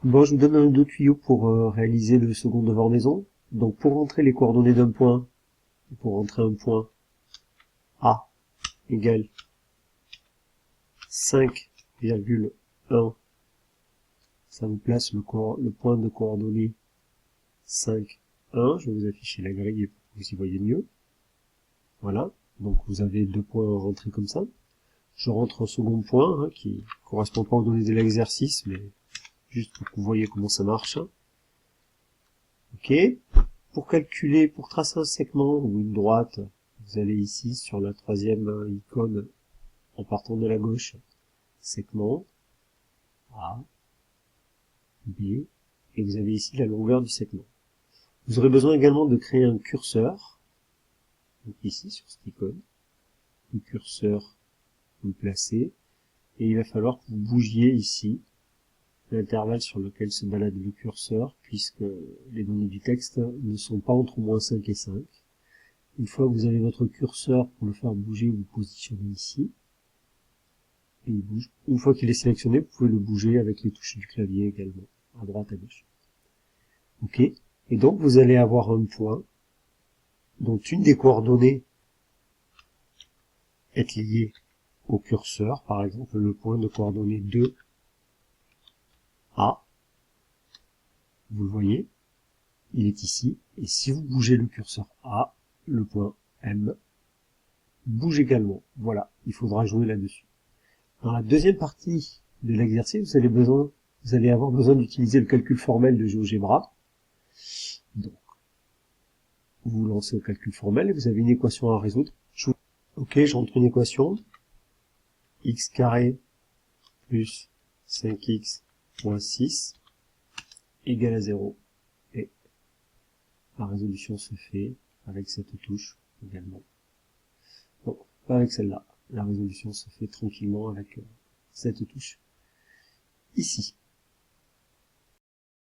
Bon, je vous donne un deux tuyaux pour réaliser le second devoir maison. Donc pour rentrer les coordonnées d'un point, pour rentrer un point A égale 5,1, ça vous place le point de coordonnées 5, 1. Je vais vous afficher la grille pour que vous y voyez mieux. Voilà, donc vous avez deux points rentrés comme ça. Je rentre un second point, hein, qui correspond pas aux données de l'exercice, mais juste pour que vous voyez comment ça marche. Ok. Pour calculer, pour tracer un segment ou une droite, vous allez ici sur la troisième icône en partant de la gauche. Segment A, B, et vous avez ici la longueur du segment. Vous aurez besoin également de créer un curseur, donc ici sur cette icône. Le curseur, vous le placez, et il va falloir que vous bougiez ici l'intervalle sur lequel se balade le curseur, puisque les données du texte ne sont pas entre moins 5 et 5. Une fois que vous avez votre curseur, pour le faire bouger, vous positionnez ici, et il bouge. Une fois qu'il est sélectionné, vous pouvez le bouger avec les touches du clavier également, à droite, à gauche. Ok. Et donc vous allez avoir un point, dont une des coordonnées est liée au curseur, par exemple le point de coordonnées 2, A, vous le voyez, il est ici, et si vous bougez le curseur A, le point M bouge également. Voilà, il faudra jouer là-dessus. Dans la deuxième partie de l'exercice, vous allez avoir besoin d'utiliser le calcul formel de GeoGebra. Donc, vous lancez au calcul formel, vous avez une équation à résoudre. Ok, je rentre une équation. X carré plus 5x moins 6 égale à 0. Et la résolution se fait avec cette touche également. Non, pas avec celle-là. La résolution se fait tranquillement avec cette touche ici.